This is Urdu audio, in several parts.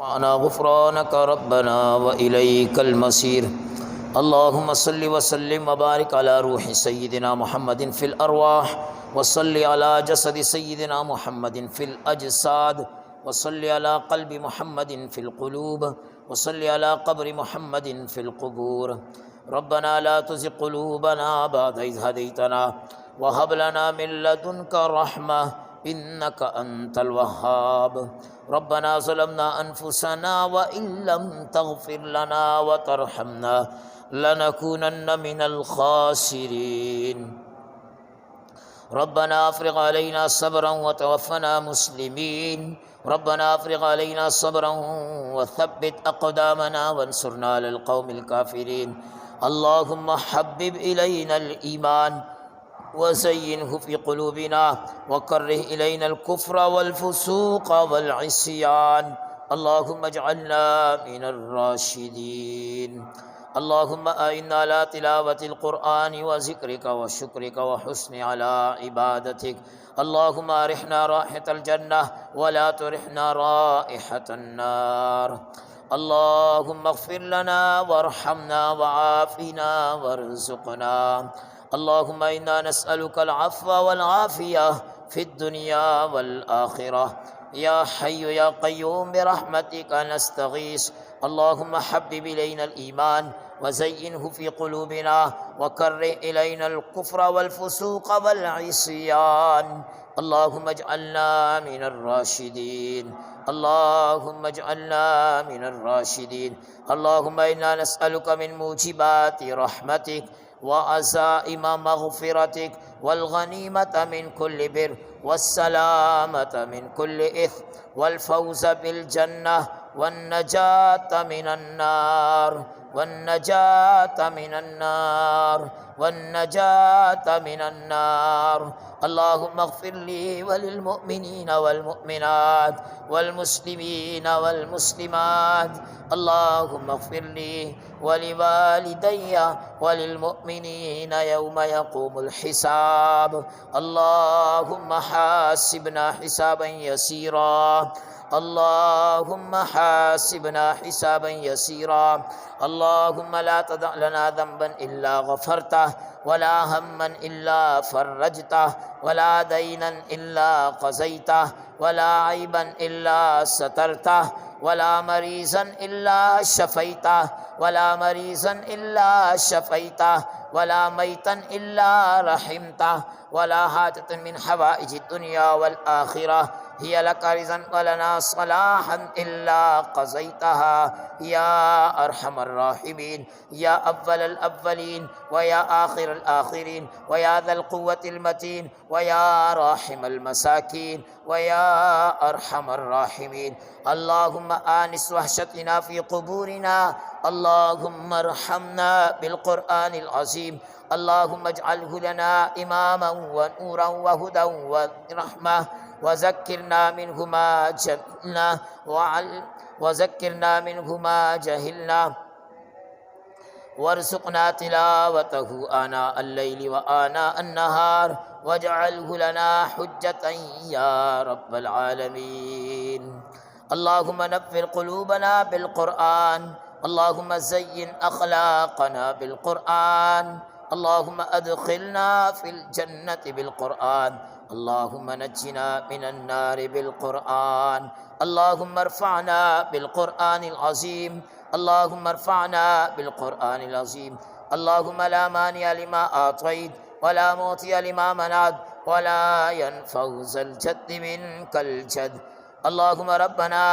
أنا غفرانك ربنا وإليك المصير. اللهم صل وسلم وبارك على روح سيدنا محمد في الأرواح، وصل على جسد سيدنا محمد في الأجساد، وصل على قلب محمد في القلوب، وصل على قبر محمد في القبور. ربنا لا تزغ قلوبنا بعد إذ هديتنا وهب لنا من لدنك رحمة إنك أنت الوهاب. ربنا ظلمنا أنفسنا وإن لم تغفر لنا وترحمنا لنكونن من الخاسرين. ربنا أفرغ علينا صبرا وتوفنا مسلمين. ربنا أفرغ علينا صبرا وثبت أقدامنا وانصرنا على القوم الكافرين. اللهم حبب إلينا الإيمان وزينه في قلوبنا وكره إلينا الكفر والفسوق والعصيان. اللهم اجعلنا من الراشدين. اللهم أعنا على تلاوة القرآن وذكرك وشكرك وحسن على عبادتك. اللهم أرحنا رائحة الجنة ولا ترحنا رائحة النار. اللهم اغفر لنا وارحمنا وعافنا وارزقنا. اللهم إنا نسألك العفو والعافية في الدنيا والآخرة. يا حي يا قيوم برحمتك نستغيث. اللهم حبب إلينا الإيمان وزينه في قلوبنا وكره إلينا الكفر والفسوق والعصيان. اللهم اجعلنا من الراشدين. اللهم اجعلنا من الراشدين. اللهم إنا نسألك من موجبات رحمتك وعزائم مغفرتك والغنيمة من كل بر والسلامة من كل إثم والفوز بالجنة والنجاة من النار والنجاة من النار والنجاة من النار. اللهم اغفر لي وللمؤمنين والمؤمنات والمسلمين والمسلمات. اللهم اغفر لي ولوالدي وللمؤمنين يوم يقوم الحساب. اللهم حاسبنا حسابا يسيرا. اللهم حاسبنا حسابا يسيرا. اللهم لا تدع لنا ذنبا إلا غفرته ولا هما إلا فرجته ولا دينا إلا قضيته ولا عيبا إلا سترته ولا مريضا إلا شفيته ولا مريضا إلا شفيته ولا ميتا إلا رحمته ولا حاجة من حوائج الدنيا والآخرة هي لك رضا ولنا صلاحا إلا قضيتها يا أرحم الراحمين. يا أول الأولين ويا آخر الآخرين ويا ذا القوة المتين ويا راحم المساكين ويا أرحم الراحمين. اللهم آنس وحشتنا في قبورنا. اللهم ارحمنا بالقرآن العظيم. اللهم اجعله لنا إماما ونورا وهدى ورحمة. وذكرنا منه ما جهلنا وذكرنا منه ما جهلنا وارزقنا تلاوته آناء الليل وآناء النهار واجعله لنا حجة يا رب العالمين. اللهم نفر قلوبنا بالقرآن. اللهم زين أخلاقنا بالقرآن. اللهم أدخلنا في الجنة بالقرآن. اللهم نجنا من النار بالقرآن. اللهم ارفعنا بالقرآن العظيم. اللهم ارفعنا بالقرآن العظيم. اللهم لا مانع لما أعطيت ولا معطي لما منعت ولا ينفع ذا الجد منك الجد. اللهم ربنا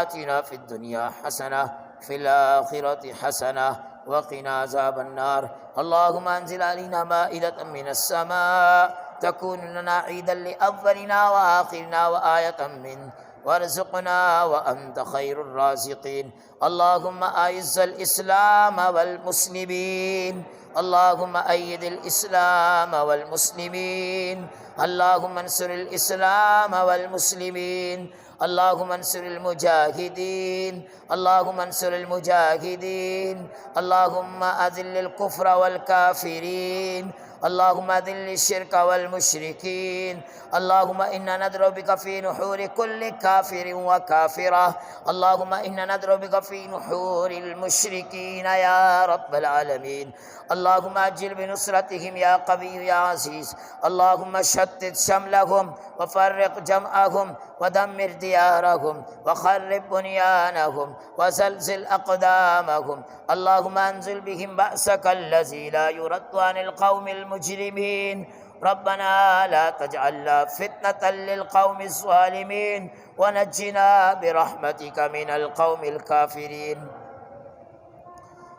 آتنا في الدنيا حسنة في الآخرة حسنة وقنا عذاب النار. اللهم أنزل علينا مائدة من السماء تكون لنا عيدا لأولنا وآخرنا وآية منه وارزقنا وأنت خير الرازقين. اللهم أعز الإسلام والمسلمين. اللهم أيد الإسلام والمسلمين. اللهم انصر الإسلام والمسلمين. اللهم انصر المجاهدين. اللهم انصر المجاهدين. اللهم أذل الكفر والكافرين. اللهم ذل الشرك والمشركين. اللهم إنا ندعو بك في نحور كل كافر وكافرة. اللهم إنا ندعو بك في نحور المشركين يا رب العالمين. اللهم أجل بنصرتهم يا قوي يا عزيز. اللهم شتت شملهم وفرق جمعهم ودمر ديارهم وخرب بنيانهم وزلزل أقدامهم. اللهم أنزل بهم بأسك الذي لا يرد عن القوم المجرمين. ربنا لا تجعلنا فتنة للقوم الظالمين ونجنا برحمتك من القوم الكافرين.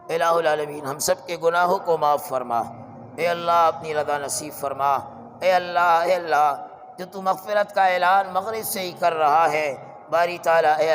الہ العالمین ہم سب کے گناہوں کو معاف فرما. اے اللہ اپنی رضا نصیب فرما. اے اللہ جو تو مغفرت کا اعلان مغرب سے ہی کر رہا ہے باری تعالیٰ، اے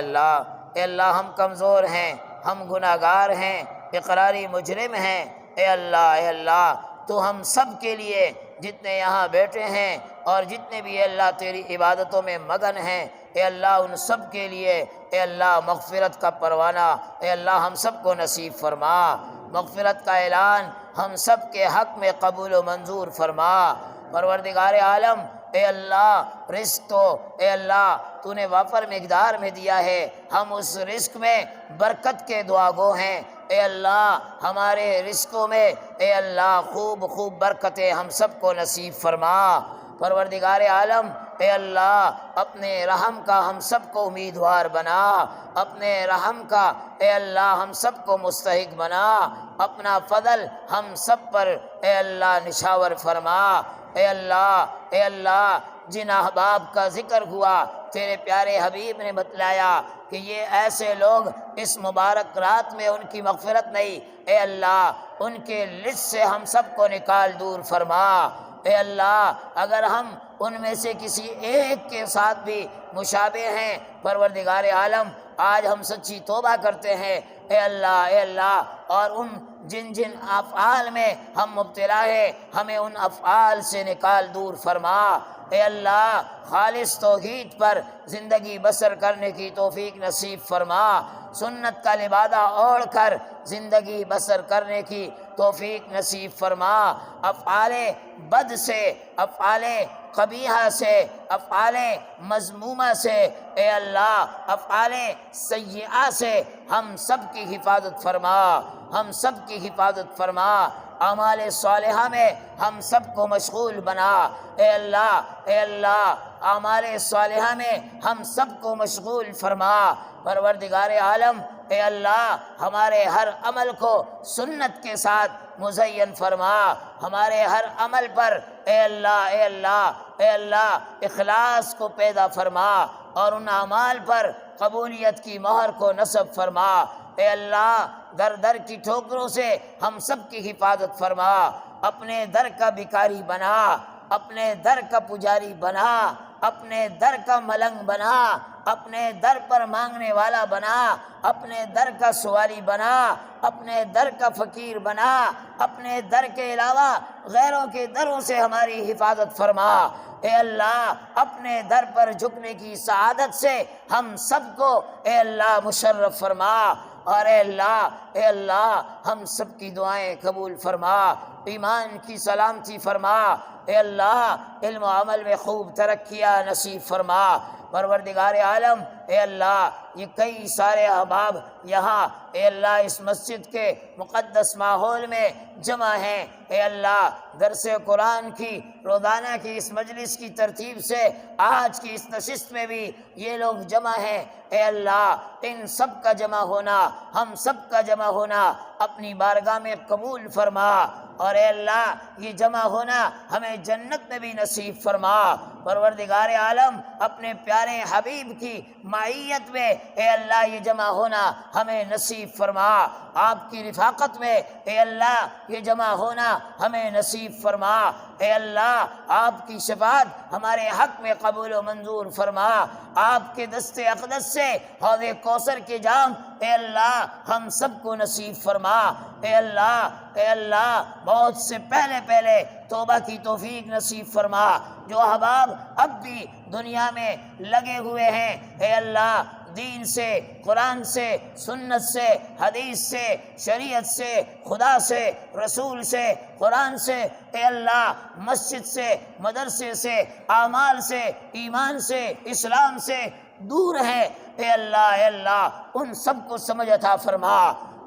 اللہ ہم کمزور ہیں، ہم گناہگار ہیں، اقراری مجرم ہیں. اے اللہ تو ہم سب کے لیے جتنے یہاں بیٹھے ہیں اور جتنے بھی اے اللہ تیری عبادتوں میں مگن ہیں، اے اللہ ان سب کے لیے اے اللہ مغفرت کا پروانہ اے اللہ ہم سب کو نصیب فرما. مغفرت کا اعلان ہم سب کے حق میں قبول و منظور فرما. پروردگار عالم اے اللہ رزق تو اے اللہ تو نے وافر مقدار میں دیا ہے، ہم اس رزق میں برکت کے دعا گو ہیں. اے اللہ ہمارے رزقوں میں اے اللہ خوب برکتیں ہم سب کو نصیب فرما. پروردگار عالم اے اللہ اپنے رحم کا ہم سب کو امیدوار بنا. اپنے رحم کا اے اللہ ہم سب کو مستحق بنا. اپنا فضل ہم سب پر اے اللہ نشاور فرما. اے اللہ جن احباب کا ذکر ہوا تیرے پیارے حبیب نے بتلایا کہ یہ ایسے لوگ اس مبارک رات میں ان کی مغفرت نہیں، اے اللہ ان کے لسٹ سے ہم سب کو نکال دور فرما. اے اللہ اگر ہم ان میں سے کسی ایک کے ساتھ بھی مشابہ ہیں پروردگار عالم آج ہم سچی توبہ کرتے ہیں. اے اللہ اور ان جن افعال میں ہم مبتلا ہیں ہمیں ان افعال سے نکال دور فرما. اے اللہ خالص توحید پر زندگی بسر کرنے کی توفیق نصیب فرما. سنت کا لبادہ اوڑھ کر زندگی بسر کرنے کی توفیق نصیب فرما. افعال بد سے، افعال قبیحہ سے، افعال مذمومہ سے اے اللہ افعال سیئہ سے ہم سب کی حفاظت فرما. ہم سب کی حفاظت فرما. اعمال صالحہ میں ہم سب کو مشغول بنا. اے اللہ اعمال صالحہ میں ہم سب کو مشغول فرما. پروردگار عالم اے اللہ ہمارے ہر عمل کو سنت کے ساتھ مزین فرما. ہمارے ہر عمل پر اے اللہ اخلاص کو پیدا فرما اور ان اعمال پر قبولیت کی مہر کو نصب فرما. اے اللہ در کی ٹھوکروں سے ہم سب کی حفاظت فرما. اپنے در کا بھکاری بنا، اپنے در کا پجاری بنا، اپنے در کا ملنگ بنا، اپنے در پر مانگنے والا بنا، اپنے در کا سوالی بنا، اپنے در کا فقیر بنا. اپنے در کے علاوہ غیروں کے دروں سے ہماری حفاظت فرما. اے اللہ اپنے در پر جھکنے کی سعادت سے ہم سب کو اے اللہ مشرف فرما. اور اے اللہ ہم سب کی دعائیں قبول فرما. ایمان کی سلامتی فرما. اے اللہ علم و عمل میں خوب ترقیاں نصیب فرما. پروردگار عالم اے اللہ یہ کئی سارے احباب یہاں اے اللہ اس مسجد کے مقدس ماحول میں جمع ہیں. اے اللہ درس قرآن کی روزانہ کی اس مجلس کی ترتیب سے آج کی اس نشست میں بھی یہ لوگ جمع ہیں. اے اللہ ان سب کا جمع ہونا، ہم سب کا جمع ہونا اپنی بارگاہ میں قبول فرما. اور اے اللہ یہ جمع ہونا ہمیں جنت میں بھی نصیب فرما. پروردگار عالم اپنے پیارے حبیب کی معیت میں اے اللہ یہ جمع ہونا ہمیں نصیب فرما. آپ کی رفاقت میں اے اللہ یہ جمع ہونا ہمیں نصیب فرما. اے اللہ آپ کی شفاعت ہمارے حق میں قبول و منظور فرما. آپ کے دست اقدس سے حوض کوثر کے جام اے اللہ ہم سب کو نصیب فرما. اے اللہ موت سے پہلے توبہ کی توفیق نصیب فرما. جو احباب اب بھی دنیا میں لگے ہوئے ہیں اے اللہ دین سے، قرآن سے، سنت سے، حدیث سے، شریعت سے، خدا سے، رسول سے، قرآن سے، اے اللہ مسجد سے، مدرسے سے، اعمال سے، ایمان سے، اسلام سے دور ہیں، اے اللہ ان سب کو سمجھ عطا فرما،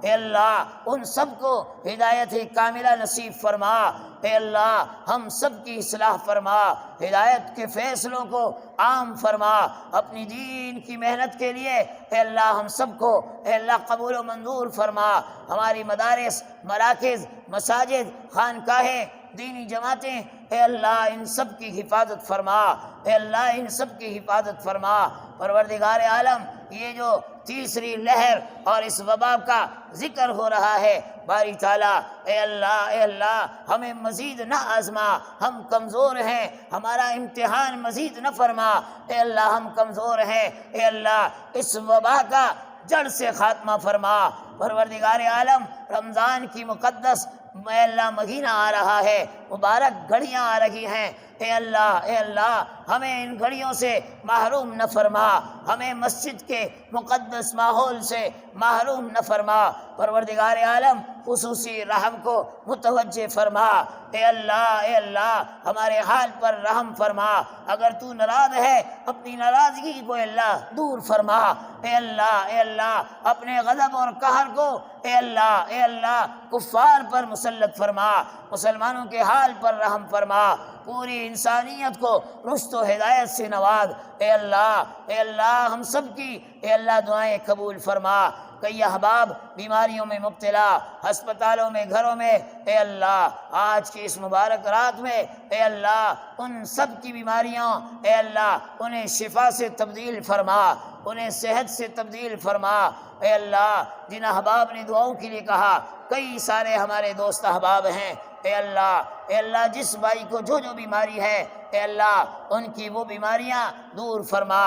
اے اللہ ان سب کو ہدایت کاملہ نصیب فرما، اے اللہ ہم سب کی اصلاح فرما، ہدایت کے فیصلوں کو عام فرما، اپنی دین کی محنت کے لیے اے اللہ ہم سب کو اے اللہ قبول و منظور فرما، ہماری مدارس، مراکز، مساجد، خانقاہیں، دینی جماعتیں اے اللہ ان سب کی حفاظت فرما، اے اللہ ان سب کی حفاظت فرما۔ پروردگار عالم یہ جو تیسری لہر اور اس وبا کا ذکر ہو رہا ہے، باری تعالیٰ اے اللہ ہمیں مزید نہ آزما، ہم کمزور ہیں، ہمارا امتحان مزید نہ فرما، اے اللہ ہم کمزور ہیں، اے اللہ اس وبا کا جڑ سے خاتمہ فرما۔ پروردگار عالم رمضان کی مقدس اے اللہ مہینہ آ رہا ہے، مبارک گھڑیاں آ رہی ہیں، اے اللہ ہمیں ان گھڑیوں سے محروم نہ فرما، ہمیں مسجد کے مقدس ماحول سے محروم نہ فرما۔ پروردگار عالم خصوصی رحم کو متوجہ فرما، اے اللہ ہمارے حال پر رحم فرما، اگر تو ناراض ہے اپنی ناراضگی کو اے اللہ دور فرما، اے اللہ اپنے غضب اور قہر کو اے اللہ کفار پر مسلط فرما، مسلمانوں کے حال پر رحم فرما، پوری انسانیت کو رشد و ہدایت سے نواز، اے اللہ ہم سب کی اے اللہ دعائیں قبول فرما۔ کئی احباب بیماریوں میں مبتلا، ہسپتالوں میں، گھروں میں، اے اللہ آج کی اس مبارک رات میں اے اللہ ان سب کی بیماریاں اے اللہ انہیں شفا سے تبدیل فرما، انہیں صحت سے تبدیل فرما، اے اللہ جن احباب نے دعاؤں کے لیے کہا، کئی سارے ہمارے دوست احباب ہیں، اے اللہ جس بھائی کو جو بیماری ہے اے اللہ ان کی وہ بیماریاں دور فرما۔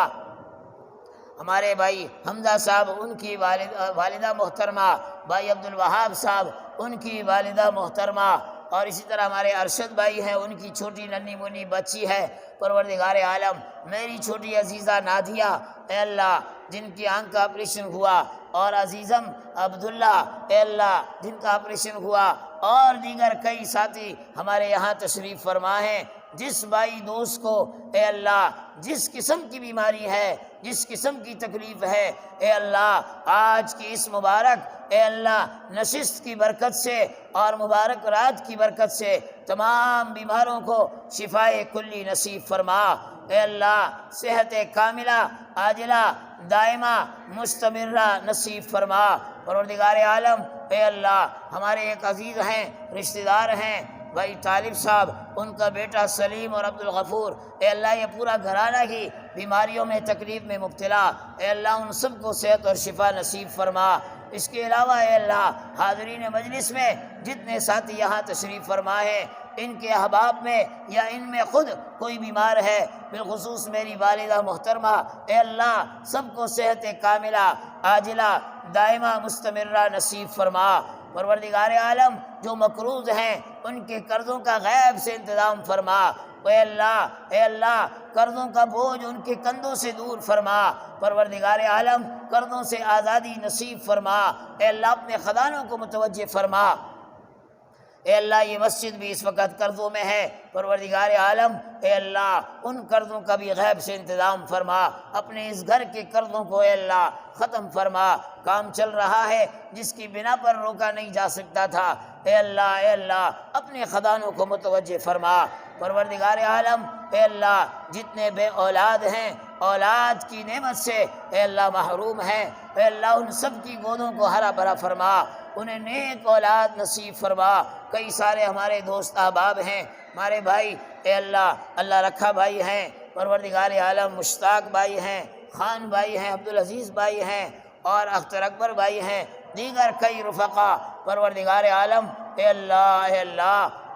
ہمارے بھائی حمزہ صاحب ان کی والدہ محترمہ، بھائی عبد الوہاب صاحب ان کی والدہ محترمہ، اور اسی طرح ہمارے ارشد بھائی ہیں، ان کی چھوٹی ننھی منی بچی ہے۔ پروردگار عالم میری چھوٹی عزیزہ نادیہ اے اللہ جن کی آنکھ کا آپریشن ہوا، اور عزیزم عبداللہ اے اللہ جن کا آپریشن ہوا، اور دیگر کئی ساتھی ہمارے یہاں تشریف فرما ہیں، جس بھائی دوست کو اے اللہ جس قسم کی بیماری ہے، جس قسم کی تکلیف ہے، اے اللہ آج کی اس مبارک اے اللہ نشست کی برکت سے اور مبارک رات کی برکت سے تمام بیماروں کو شفائے کلی نصیب فرما، اے اللہ صحت کاملہ عاجلہ دائمہ مستمرہ نصیب فرما۔ پروردگار عالم اے اللہ ہمارے ایک عزیز ہیں، رشتہ دار ہیں، بھائی طالب صاحب ان کا بیٹا سلیم اور عبد الغفور، اے اللہ یہ پورا گھرانہ ہی بیماریوں میں تکلیف میں مبتلا، اے اللہ ان سب کو صحت اور شفا نصیب فرما۔ اس کے علاوہ اے اللہ حاضرین مجلس میں جتنے ساتھی یہاں تشریف فرما ہیں، ان کے احباب میں یا ان میں خود کوئی بیمار ہے، بالخصوص میری والدہ محترمہ، اے اللہ سب کو صحت کاملہ عاجلہ دائمہ مستمرہ نصیب فرما۔ پروردگار عالم جو مقروض ہیں ان کے قرضوں کا غیب سے انتظام فرما، اے اللہ قرضوں کا بوجھ ان کے کندھوں سے دور فرما۔ پروردگار عالم قرضوں سے آزادی نصیب فرما، اے اللہ اپنے خزانوں کو متوجہ فرما۔ اے اللہ یہ مسجد بھی اس وقت قرضوں میں ہے، پروردگار عالم اے اللہ ان قرضوں کا بھی غیب سے انتظام فرما، اپنے اس گھر کے قرضوں کو اے اللہ ختم فرما۔ کام چل رہا ہے جس کی بنا پر روکا نہیں جا سکتا تھا، اے اللہ اپنے خزانوں کو متوجہ فرما۔ پروردگار عالم اے اللہ جتنے بے اولاد ہیں، اولاد کی نعمت سے اے اللہ محروم ہیں، اے اللہ ان سب کی گودوں کو ہرا بھرا فرما، انہیں نیک اولاد نصیب فرما۔ کئی سارے ہمارے دوست احباب ہیں، ہمارے بھائی اے اللہ رکھا بھائی ہیں، پروردگار عالم مشتاق بھائی ہیں، خان بھائی ہیں، عبدالعزیز بھائی ہیں، اور اختر اکبر بھائی ہیں، دیگر کئی رفقا، پروردگار عالم اے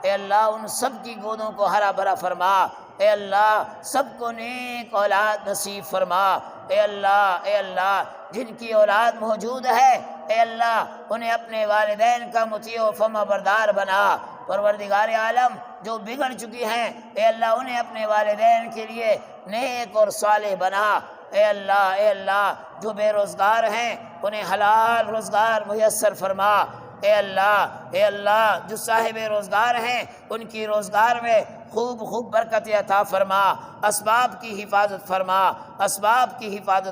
اللہ ان سب کی گودوں کو ہرا بھرا فرما، اے اللہ سب کو نیک اولاد نصیب فرما، اے اللہ جن کی اولاد موجود ہے اے اللہ انہیں اپنے والدین کا مطیع و فرما بردار بنا۔ پروردگار عالم جو بگڑ چکی ہیں اے اللہ انہیں اپنے والدین کے لیے نیک اور صالح بنا، اے اللہ جو بے روزگار ہیں انہیں حلال روزگار میسر فرما، اے اللہ جو صاحب روزگار ہیں ان کی روزگار میں خوب برکت عطا فرما، اسباب کی حفاظت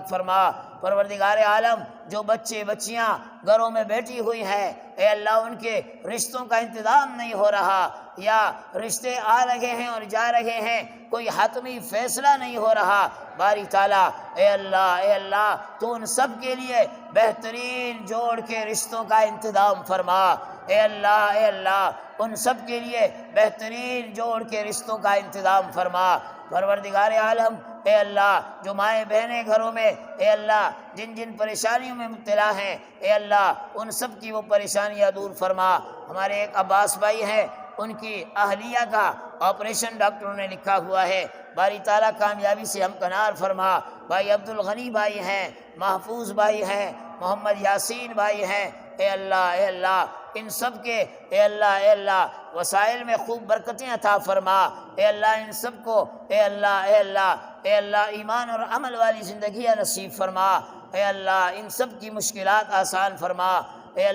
فرما، پروردگار عالم جو بچے بچیاں گھروں میں بیٹھی ہوئی ہیں، اے اللہ ان کے رشتوں کا انتظام نہیں ہو رہا، یا رشتے آ رہے ہیں اور جا رہے ہیں، کوئی حتمی فیصلہ نہیں ہو رہا، باری تعالیٰ اے اللہ تو ان سب کے لیے بہترین جوڑ کے رشتوں کا انتظام فرما، اے اللہ ان سب کے لیے بہترین جوڑ کے رشتوں کا انتظام فرما، پروردگار عالم اے اللہ جو مائیں بہنیں گھروں میں اے اللہ جن پریشانیوں میں مبتلا ہیں، اے اللہ ان سب کی وہ پریشانیاں دور فرما۔ ہمارے ایک عباس بھائی ہیں، ان کی اہلیہ کا آپریشن ڈاکٹروں نے لکھا ہوا ہے، باری تعالیٰ کامیابی سے ہمکنار فرما۔ بھائی عبدالغنی بھائی ہیں، محفوظ بھائی ہیں، محمد یاسین بھائی ہیں، اے اللہ ان سب کے اے اللہ وسائل میں خوب برکتیں عطا فرما، اے اللہ ان سب کو اے اللہ ایمان اور عمل والی زندگیاں نصیب فرما، اے اللہ ان سب کی مشکلات آسان فرما، اے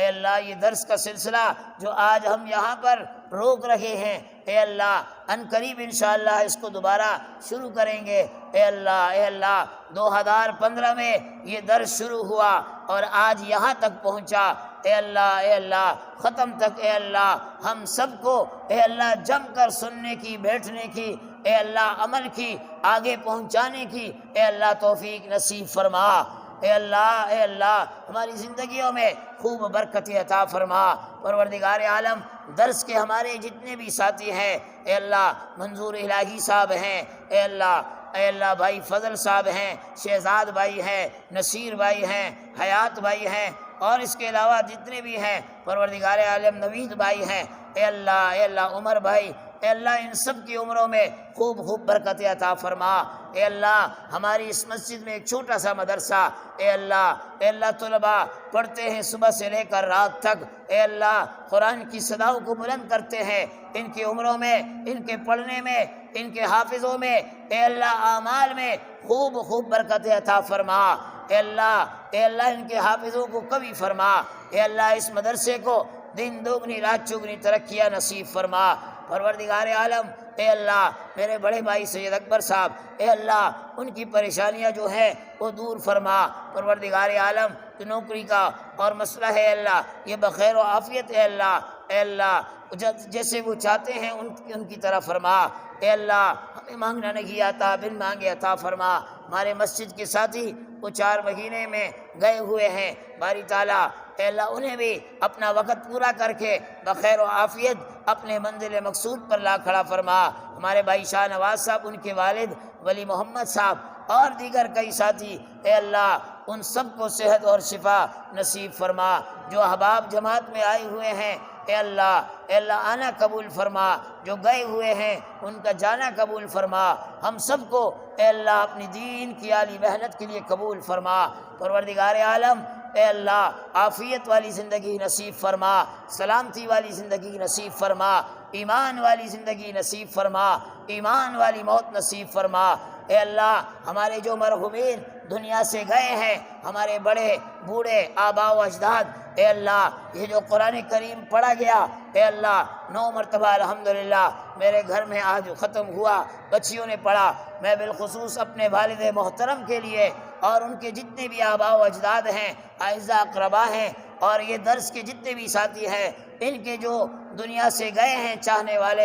اللہ یہ درس کا سلسلہ جو آج ہم یہاں پر روک رہے ہیں، اے اللہ ان قریب انشاءاللہ اس کو دوبارہ شروع کریں گے، اے اللہ 2015 میں یہ درس شروع ہوا اور آج یہاں تک پہنچا، اے اللہ ختم تک اے اللہ ہم سب کو اے اللہ جم کر سننے کی، بیٹھنے کی، اے اللہ عمل کی، آگے پہنچانے کی اے اللہ توفیق نصیب فرما، اے اللہ ہماری زندگیوں میں خوب برکت عطا فرما، پروردگار عالم درس کے ہمارے جتنے بھی ساتھی ہیں، اے اللہ منظور الہی صاحب ہیں، اے اللہ بھائی فضل صاحب ہیں، شہزاد بھائی ہیں، نصیر بھائی ہیں، حیات بھائی ہیں، اور اس کے علاوہ جتنے بھی ہیں پروردگار عالم نوید بھائی ہیں، اے اللہ عمر بھائی، اے اللہ ان سب کی عمروں میں خوب برکت عطا فرما، اے اللہ ہماری اس مسجد میں ایک چھوٹا سا مدرسہ، اے اللہ طلباء پڑھتے ہیں صبح سے لے کر رات تک، اے اللہ قرآن کی صداؤں کو بلند کرتے ہیں، ان کی عمروں میں، ان کے پڑھنے میں، ان کے حافظوں میں، اے اللہ اعمال میں خوب برکت عطا فرما، اے اللہ ان کے حافظوں کو قوی فرما، اے اللہ اس مدرسے کو دن دوگنی رات چگنی ترقیاں نصیب فرما، پروردگار عالم اے اللہ میرے بڑے بھائی سید اکبر صاحب، اے اللہ ان کی پریشانیاں جو ہیں وہ دور فرما، پروردگار عالم جو نوکری کا اور مسئلہ ہے اللہ یہ بخیر و عافیت اے اللہ جیسے وہ چاہتے ہیں ان کی طرح فرما، اے اللہ ہمیں مانگنا نہیں آتا، بن مانگے عطا فرما۔ ہمارے مسجد کے ساتھی وہ 4 مہینے میں گئے ہوئے ہیں، باری تعالیٰ اے اللہ انہیں بھی اپنا وقت پورا کر کے بخیر و عافیت اپنے منزل مقصود پر لا کھڑا فرما۔ ہمارے بھائی شاہ نواز صاحب، ان کے والد ولی محمد صاحب اور دیگر کئی ساتھی، اے اللہ ان سب کو صحت اور شفا نصیب فرما۔ جو احباب جماعت میں آئے ہوئے ہیں اے اللہ آنا قبول فرما، جو گئے ہوئے ہیں ان کا جانا قبول فرما، ہم سب کو اے اللہ اپنی دین کی عالی محنت کے لیے قبول فرما، پروردگار عالم اے اللہ عافیت والی زندگی نصیب فرما، سلامتی والی زندگی نصیب فرما، ایمان والی زندگی نصیب فرما، ایمان والی موت نصیب فرما، اے اللہ ہمارے جو مرحومین دنیا سے گئے ہیں، ہمارے بڑے بوڑھے آبا و اجداد، اے اللہ یہ جو قرآن کریم پڑھا گیا اے اللہ 9 مرتبہ الحمدللہ میرے گھر میں آج ختم ہوا، بچیوں نے پڑھا، میں بالخصوص اپنے والد محترم کے لیے اور ان کے جتنے بھی آبا و اجداد ہیں، اعزاء اقربا ہیں، اور یہ درس کے جتنے بھی ساتھی ہیں، ان کے جو دنیا سے گئے ہیں چاہنے والے